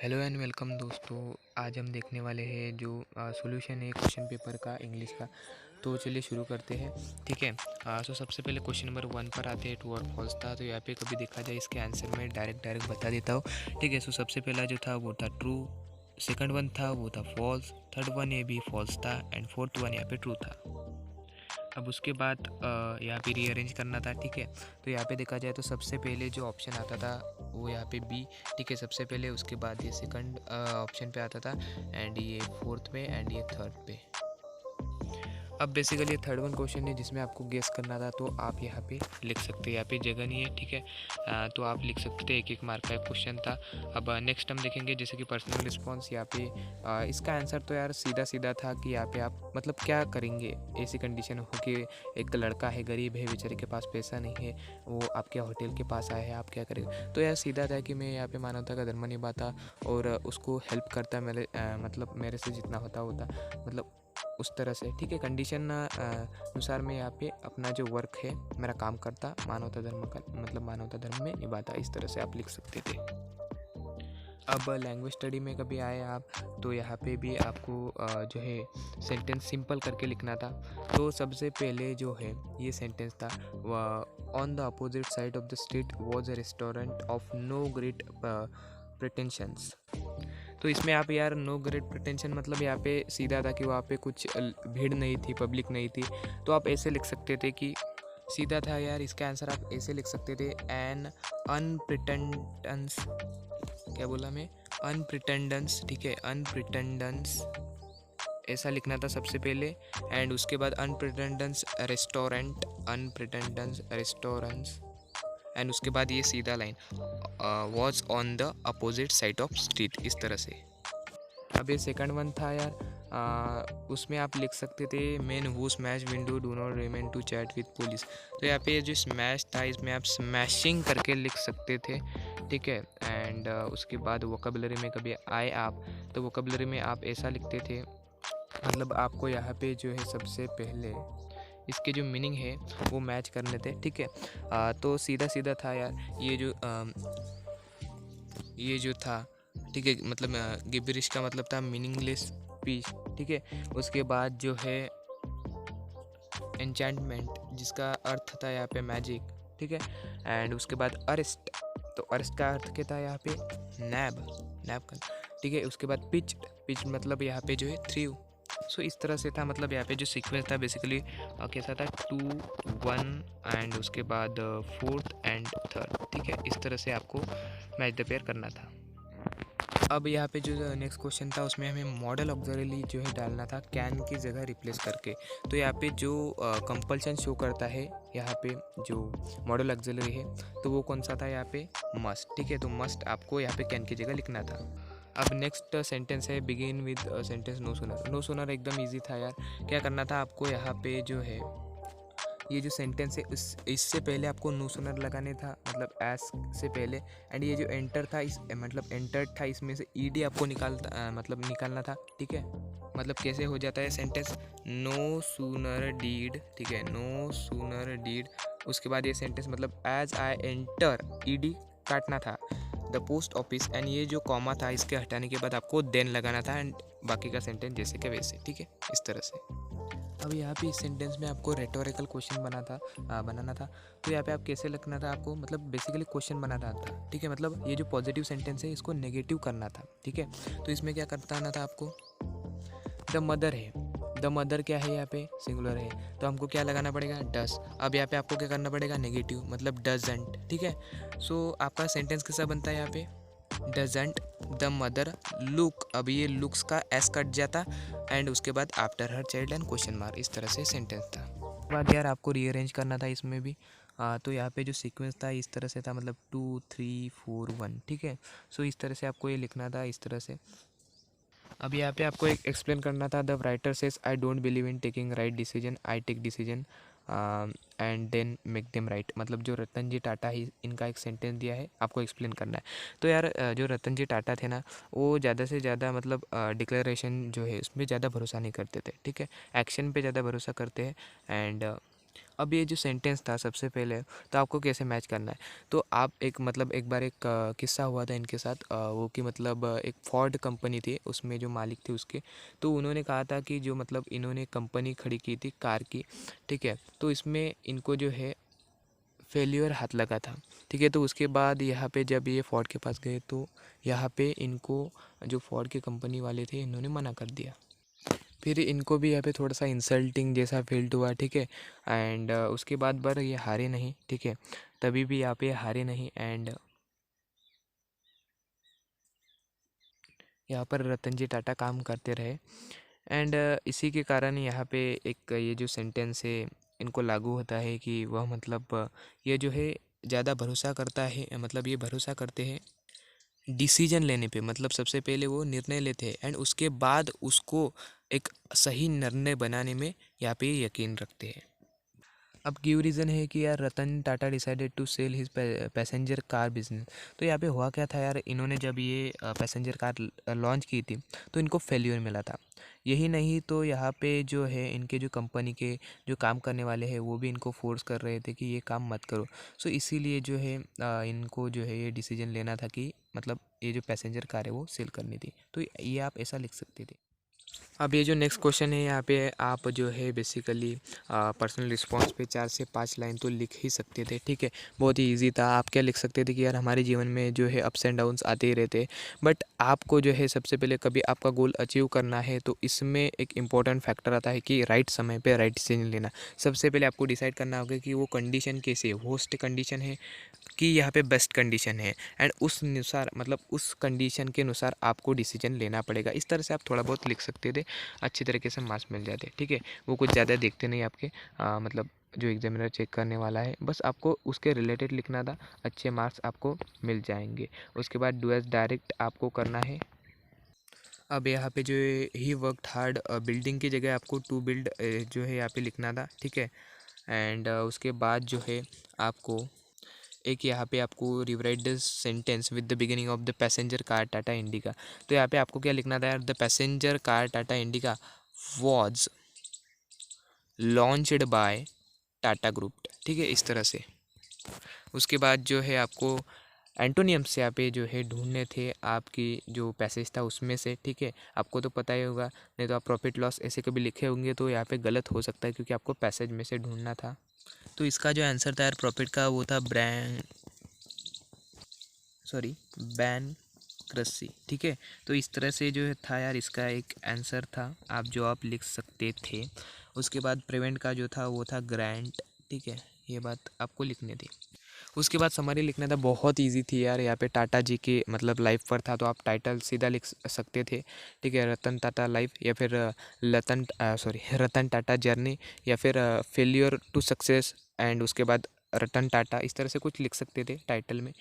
Hello and welcome दोस्तों। आज हम देखने वाले हैं जो सॉल्यूशन है क्वेश्चन पेपर का इंग्लिश का। तो चलिए शुरू करते हैं। ठीक है। सो सबसे पहले क्वेश्चन नंबर 1 पर आते हैं, ट्रू और फॉल्स था। तो यहाँ पे कभी देखा जाए इसके आंसर में डायरेक्ट बता देता हूँ। ठीक है। सो सबसे पहला जो था वो था ट्रू, सेकंड वन था वो था फॉल्स, थर्ड वन ये भी फॉल्स था एंड फोर्थ वन यहाँ पे ट्रू था। अब उसके बाद यहाँ पे रीअरेंज करना था। ठीक है। तो यहाँ पे देखा जाए तो सबसे पहले जो ऑप्शन आता था वो यहाँ पे बी। ठीक है, सबसे पहले, उसके बाद ये सेकंड ऑप्शन पे आता था एंड ये फोर्थ पे एंड ये थर्ड पे। अब बेसिकली थर्ड वन क्वेश्चन है जिसमें आपको गेस करना था, तो आप यहाँ पे लिख सकते हैं। यहाँ पे जगह नहीं है। ठीक है। तो आप लिख सकते हैं, एक एक मार्क का एक क्वेश्चन था। अब नेक्स्ट हम देखेंगे जैसे कि पर्सनल रिस्पॉन्स। यहाँ पे इसका आंसर तो यार सीधा सीधा था कि यहाँ पे आप मतलब क्या करेंगे ऐसी कंडीशन हो कि एक लड़का है, गरीब है, बेचारे के पास पैसा नहीं है, वो आपके होटल के पास आया है, आप क्या करेंगे। तो यार सीधा था कि मैं यहाँ पे मानवता का धर्म निभाता और उसको हेल्प करता, मतलब मेरे से जितना होता मतलब उस तरह से। ठीक है। कंडीशन अनुसार मैं यहाँ पे अपना जो वर्क है मेरा काम करता, मानवता धर्म का मतलब मानवता धर्म में निभाता, इस तरह से आप लिख सकते थे। अब लैंग्वेज स्टडी में कभी आए आप तो यहाँ पे भी आपको जो है सेंटेंस सिंपल करके लिखना था। तो सबसे पहले जो है ये सेंटेंस था, on the opposite side of the street was a restaurant of no great pretensions. तो इसमें आप यार नो ग्रेट प्रिटेंशन मतलब यहाँ पे सीधा था कि वहाँ पे कुछ भीड़ नहीं थी, पब्लिक नहीं थी। तो आप ऐसे लिख सकते थे कि सीधा था यार, इसका आंसर आप ऐसे लिख सकते थे, एन अनप्रिटेंडेंस, क्या बोला मैं, अनप्रिटेंडेंस। ठीक है, अनप्रिटेंडेंस ऐसा लिखना था सबसे पहले एंड उसके बाद अनप्रिटेंडेंस रेस्टोरेंट, अनप्रिटेंडेंस रेस्टोरेंट्स एंड उसके बाद ये सीधा line was on the opposite side of street, इस तरह से। अब ये सेकंड वन था यार, उसमें आप लिख सकते थे man who smash window do not remain to chat with police. तो यहाँ पे जो स्मैश था इसमें आप स्मैशिंग करके लिख सकते थे। ठीक है। एंड उसके बाद वोकेबलरी में कभी आए आप तो वोकेबलरी में आप ऐसा लिखते थे, मतलब आपको यहाँ पे जो है सबसे पहले इसके जो मीनिंग है वो मैच करने थे। ठीक है। तो सीधा सीधा था यार, ये जो था, ठीक है, मतलब गिबरिश का मतलब था मीनिंगलेस स्पीच। ठीक है। उसके बाद जो है एन्चेंटमेंट जिसका अर्थ था यहाँ पे मैजिक। ठीक है। एंड उसके बाद अरेस्ट, तो अरेस्ट का अर्थ क्या था यहाँ पे, नैब, नैब का। ठीक है। उसके बाद पिच, पिच मतलब यहाँ पे जो है थ्रू। सो इस तरह से था, मतलब यहाँ पे जो सीक्वेंस था बेसिकली कैसा था, 2 1 एंड उसके बाद फोर्थ एंड थर्ड। ठीक है। इस तरह से आपको मैच द पेयर करना था। अब यहाँ पे जो नेक्स्ट क्वेश्चन था उसमें हमें मॉडल ऑक्सिलरी जो है डालना था, कैन की जगह रिप्लेस करके। तो यहाँ पे जो कंपल्शन शो करता है यहाँ पे जो मॉडल ऑक्सिलरी है तो वो कौन सा था यहाँ पे, मस्ट। ठीक है। तो मस्ट आपको यहाँ पे कैन की जगह लिखना था। अब नेक्स्ट सेंटेंस है begin with sentence no sooner. No sooner एकदम इजी था यार। क्या करना था आपको यहाँ पे जो है ये जो सेंटेंस है इससे पहले आपको नो सुनर लगाने था, मतलब एस से पहले। एंड ये जो एंटर था इस मतलब एंटर था, इसमें से ईडी आपको मतलब निकालना था। ठीक है। मतलब कैसे हो जाता है सेंटेंस, नो सूनर डीड। ठीक है, नो सूनर डीड। उसके बाद ये सेंटेंस मतलब एज आई एंटर, ईडी काटना था, द पोस्ट ऑफिस। एंड ये जो कॉमा था इसके हटाने के बाद आपको देन लगाना था एंड बाकी का सेंटेंस जैसे के वैसे। ठीक है, इस तरह से। अब यहाँ पे इस सेंटेंस में आपको रेटोरिकल क्वेश्चन बनाना था। तो यहाँ पे आप कैसे लिखना था आपको, मतलब बेसिकली क्वेश्चन बनाना था। ठीक है। मतलब ये जो पॉजिटिव सेंटेंस है इसको नेगेटिव करना था। ठीक है। तो इसमें क्या करना था आपको, द मदर है, द मदर क्या है यहाँ पे, सिंगुलर है, तो हमको क्या लगाना पड़ेगा, डस। अब यहाँ पे आपको क्या करना पड़ेगा, नेगेटिव, मतलब डजंट। ठीक है। सो आपका सेंटेंस कैसा बनता है यहाँ पे, डजंट द मदर लुक। अब ये लुक्स का एस कट जाता एंड उसके बाद after her child and question mark, इस तरह से सेंटेंस था। बाद यार आपको रीअरेंज करना था इसमें भी। तो यहाँ पे जो सीक्वेंस था इस तरह से था, मतलब 2 3 4 1। ठीक है। सो इस तरह से आपको ये लिखना था, इस तरह से। अब यहाँ पे आपको एक एक्सप्लेन करना था, the writer says I don't believe in taking right decision, I take decision and then make them right. मतलब जो रतन जी टाटा ही इनका एक सेंटेंस दिया है, आपको एक्सप्लेन करना है। तो यार जो रतन जी टाटा थे ना, वो ज़्यादा से ज़्यादा मतलब डिक्लेरेशन जो है उसमें ज़्यादा भरोसा नहीं करते थे। ठीक है। एक्शन पे ज़्यादा भरोसा करते हैं एंड अब ये जो सेंटेंस था सबसे पहले, तो आपको कैसे मैच करना है, तो आप एक बार एक किस्सा हुआ था इनके साथ, वो कि मतलब एक फोर्ड कंपनी थी, उसमें जो मालिक थे उसके, तो उन्होंने कहा था कि जो मतलब इन्होंने कंपनी खड़ी की थी कार की, ठीक है, तो इसमें इनको जो है फेल्योर हाथ लगा था, ठीक है। तो उसके बाद यहाँ पे जब ये फोर्ड के पास गए तो यहाँ पे इनको जो फोर्ड के कंपनी वाले थे इन्होंने मना कर दिया। फिर इनको भी यहाँ पे थोड़ा सा इंसल्टिंग जैसा फील हुआ, ठीक है। एंड उसके बाद पर ये हारे नहीं, ठीक है, तभी भी यहाँ पे हारे नहीं। एंड यहाँ पर रतन जी टाटा काम करते रहे। एंड इसी के कारण यहाँ पे एक ये जो सेंटेंस है इनको लागू होता है कि वह मतलब ये जो है ज़्यादा भरोसा करता है, मतलब ये भरोसा करते हैं डिसीजन लेने पे, मतलब सबसे पहले वो निर्णय लेते हैं एंड उसके बाद उसको एक सही निर्णय बनाने में यहाँ पे यकीन रखते हैं। अब गिव रीज़न है कि यार Ratan Tata decided to sell his passenger car business. तो यहाँ पे हुआ क्या था यार, इन्होंने जब ये पैसेंजर कार लॉन्च की थी तो इनको फेल्यूर मिला था। यही नहीं तो यहाँ पे जो है इनके जो कंपनी के जो काम करने वाले हैं वो भी इनको फोर्स कर रहे थे कि ये काम मत करो। सो इसीलिए जो है इनको जो है ये डिसीजन लेना था कि मतलब ये जो पैसेंजर कार है वो सेल करनी थी। तो ये आप ऐसा लिख सकते थे। अब ये जो नेक्स्ट क्वेश्चन है यहाँ पे आप जो है बेसिकली पर्सनल रिस्पॉन्स पे 4 से 5 लाइन तो लिख ही सकते थे, ठीक है। बहुत ही इजी था। आप क्या लिख सकते थे कि यार हमारे जीवन में जो है अप्स एंड डाउन्स आते ही रहते हैं, बट आपको जो है सबसे पहले कभी आपका गोल अचीव करना है तो इसमें एक इम्पॉर्टेंट फैक्टर आता है कि राइट समय पे राइट डिसीजन लेना। सबसे पहले आपको डिसाइड करना होगा कि वो कंडीशन कैसी है, वर्स्ट कंडीशन है कि यहाँ पे बेस्ट कंडीशन है, एंड उस अनुसार मतलब उस कंडीशन के अनुसार आपको डिसीजन लेना पड़ेगा। इस तरह से आप थोड़ा बहुत लिख सकते थे, अच्छी तरीके से मार्क्स मिल जाते, ठीक है। वो कुछ ज़्यादा देखते नहीं आपके, मतलब जो एग्जामिनर चेक करने वाला है, बस आपको उसके रिलेटेड लिखना था, अच्छे मार्क्स आपको मिल जाएंगे। उसके बाद डू एज डायरेक्ट आपको करना है। अब यहाँ पे जो ही वर्कड हार्ड बिल्डिंग की जगह आपको टू बिल्ड जो है यहाँ पे लिखना था, ठीक है। एंड उसके बाद जो है आपको एक यहाँ पे आपको rewrite this sentence with the beginning of the passenger car Tata Indica. तो यहाँ पे आपको क्या लिखना था यार, the passenger car Tata Indica was launched by Tata group, ठीक है, इस तरह से। उसके बाद जो है आपको एंटोनियम्स यहाँ पे जो है ढूंढने थे आपकी जो पैसेज था उसमें से, ठीक है। आपको तो पता ही होगा, नहीं तो आप प्रॉफिट लॉस ऐसे कभी लिखे होंगे तो यहाँ पे गलत हो सकता है क्योंकि आपको पैसेज में से ढूंढना था। तो इसका जो आंसर था यार प्रॉफिट का वो था बैन कृषि, ठीक है। तो इस तरह से जो है था यार इसका एक आंसर था आप जो आप लिख सकते थे। उसके बाद प्रिवेंट का जो था वो था ग्रांट, ठीक है, ये बात आपको लिखनी थी। उसके बाद समरी लिखना था, बहुत इजी थी यार। यहाँ पे टाटा जी के मतलब लाइफ पर था तो आप टाइटल सीधा लिख सकते थे, ठीक है, रतन टाटा लाइफ या फिर रतन टाटा जर्नी या फिर फेलियर टू सक्सेस एंड उसके बाद रतन टाटा, इस तरह से कुछ लिख सकते थे टाइटल में।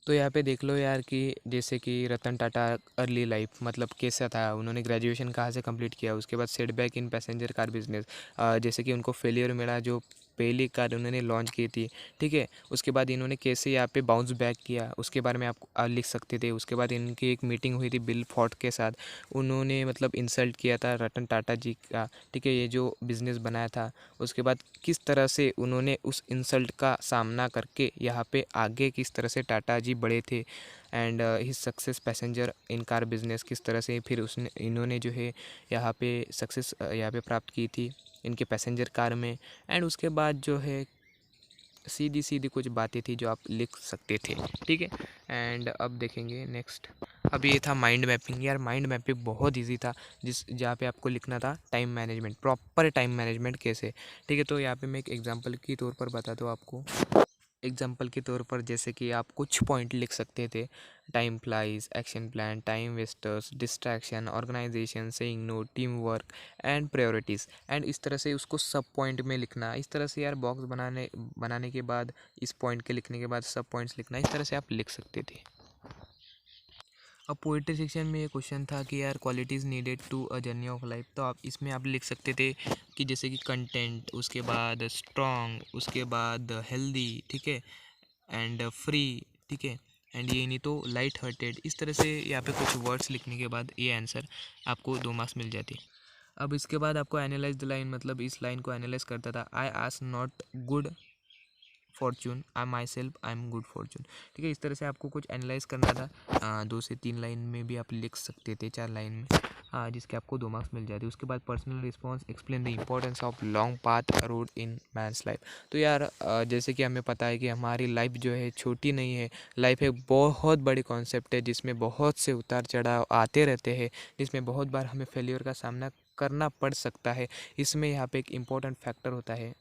तो यहाँ पे देख लो यार कि जैसे कि रतन टाटा अर्ली लाइफ मतलब कैसा था, उन्होंने ग्रेजुएशन कहाँ से कंप्लीट किया, उसके बाद सेटबैक इन पैसेंजर कार बिजनेस, जैसे कि उनको फेलियर मिला जो पहली कार उन्होंने लॉन्च की थी, ठीक है। उसके बाद इन्होंने कैसे यहाँ पे बाउंस बैक किया उसके बारे में आप लिख सकते थे। उसके बाद इनकी एक मीटिंग हुई थी बिल फोर्ड के साथ, उन्होंने मतलब इंसल्ट किया था रतन टाटा जी का, ठीक है, ये जो बिज़नेस बनाया था। उसके बाद किस तरह से उन्होंने उस इंसल्ट का सामना करके यहाँ पे आगे किस तरह से टाटा जी बढ़े थे and his success passenger in car business, किस तरह से फिर उसने इन्होंने जो है यहाँ पे सक्सेस यहाँ पे प्राप्त की थी इनके पैसेंजर कार में। एंड उसके बाद जो है सीधी सीधी कुछ बातें थी जो आप लिख सकते थे, ठीक है। एंड अब देखेंगे नेक्स्ट। अब ये था माइंड मैपिंग। यार माइंड मैपिंग बहुत इजी था, जहाँ पे आपको लिखना था time management, proper time management कैसे, ठीक है। तो यहाँ पे मैं एक एग्जांपल के तौर पर बता दूँ आपको। एग्जाम्पल के तौर पर जैसे कि आप कुछ पॉइंट लिख सकते थे, time flies, action plan, time wasters, distraction, organisation, saying no, team work and priorities. And इस तरह से उसको सब पॉइंट में लिखना। इस तरह से यार बॉक्स बनाने के बाद इस पॉइंट के लिखने के बाद सब पॉइंट्स लिखना, इस तरह से आप लिख सकते थे। अब पोइट्री सेक्शन में ये क्वेश्चन था कि यार qualities needed to a journey of life. तो आप इसमें आप लिख सकते थे कि जैसे कि कंटेंट, उसके बाद स्ट्रॉन्ग, उसके बाद हेल्दी, ठीक है, एंड फ्री, ठीक है, एंड ये नहीं तो लाइट हार्टेड। इस तरह से यहाँ पे कुछ वर्ड्स लिखने के बाद ये आंसर आपको 2 मार्क्स मिल जाते। अब इसके बाद आपको एनालाइज द लाइन, मतलब इस लाइन को एनालाइज करता था। I ask not good Fortune, I my self I am good Fortune. ठीक है, इस तरह से आपको कुछ एनालाइज करना था। 2 से 3 लाइन में भी आप लिख सकते थे, 4 लाइन में, जिसके आपको 2 मार्क्स मिल जाते। उसके बाद personal response, explain the importance of long path road in men's life. तो यार जैसे कि हमें पता है कि हमारी लाइफ जो है छोटी नहीं है, लाइफ एक बहुत बड़ी कॉन्सेप्ट है जिसमें बहुत से उतार चढ़ाव आते रहते हैं, जिसमें बहुत बार हमें फेल्योर का सामना करना पड़ सकता है। इसमें यहाँ पे एक इम्पोर्टेंट फैक्टर होता है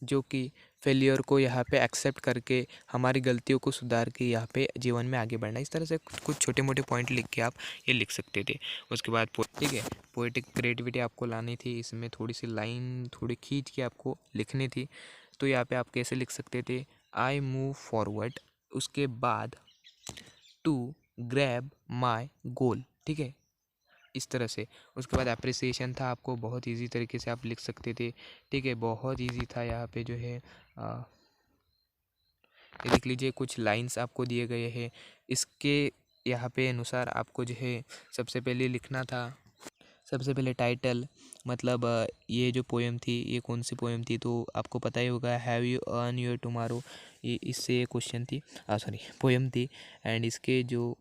जो कि फेलियर को यहाँ पे एक्सेप्ट करके हमारी गलतियों को सुधार के यहाँ पे जीवन में आगे बढ़ना। इस तरह से कुछ छोटे मोटे पॉइंट लिख के आप ये लिख सकते थे। उसके बाद ठीक है, पोएटिक क्रिएटिविटी आपको लानी थी, इसमें थोड़ी सी लाइन थोड़ी खींच के आपको लिखनी थी। तो यहाँ पे आप कैसे लिख सकते थे, आई मूव फॉरवर्ड, उसके बाद टू ग्रैब माई गोल। ठीक है, इस तरह से। उसके बाद अप्रिसिएशन था, आपको बहुत इजी तरीके से आप लिख सकते थे। ठीक है, बहुत इजी था। यहाँ पे जो है ये लिख लीजिए, कुछ लाइंस आपको दिए गए हैं, इसके यहाँ पे अनुसार आपको जो है सबसे पहले लिखना था। सबसे पहले टाइटल, मतलब ये जो पोएम थी ये कौन सी पोएम थी, तो आपको पता ही होगा, have you earn your tomorrow, ये इससे क्वेश्चन थी, सॉरी पोएम थी। एंड इसके जो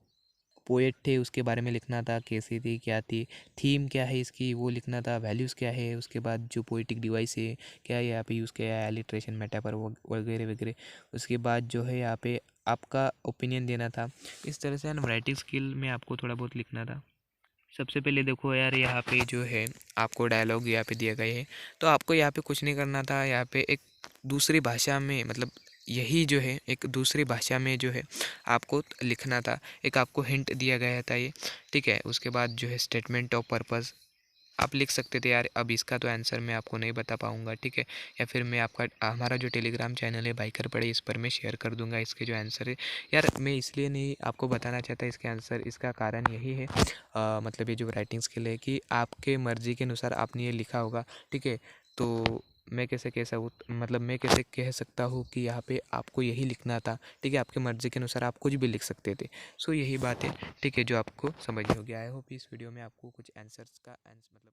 पोएट थे उसके बारे में लिखना था, कैसी थी, क्या थी, थीम क्या है इसकी वो लिखना था, वैल्यूज़ क्या है। उसके बाद जो पोइटिक डिवाइस है क्या है यहाँ पे यूज़ किया है, एलिट्रेशन, मेटाफर वगैरह वगैरह। उसके बाद जो है यहाँ पे आपका ओपिनियन देना था। इस तरह से राइटिंग स्किल में आपको थोड़ा बहुत लिखना था। सबसे पहले देखो यार, यहाँ पे जो है आपको डायलॉग यहाँ पे दिए गए हैं, तो आपको यहाँ पे कुछ नहीं करना था। यहाँ पे एक दूसरी भाषा में, मतलब यही जो है एक दूसरी भाषा में जो है आपको लिखना था। एक आपको हिंट दिया गया था ये। ठीक है, उसके बाद जो है स्टेटमेंट ऑफ पर्पस आप लिख सकते थे यार। अब इसका तो आंसर मैं आपको नहीं बता पाऊँगा, ठीक है, या फिर मैं आपका हमारा जो टेलीग्राम चैनल है बाइकर पढ़े, इस पर मैं शेयर कर दूंगा इसके जो आंसर है। यार मैं इसलिए नहीं आपको बताना चाहता इसके आंसर, इसका कारण यही है, मतलब ये जो राइटिंग स्किल है कि आपके मर्ज़ी के अनुसार आपने ये लिखा होगा। ठीक है, तो मैं कैसे कह सकूँ, मतलब मैं कैसे कह सकता हूँ कि यहाँ पे आपको यही लिखना था। ठीक है, आपके मर्ज़ी के अनुसार आप कुछ भी लिख सकते थे। सो यही बात है, ठीक है, जो आपको समझ में होगी। आई होप इस वीडियो में आपको कुछ आंसर्स का मतलब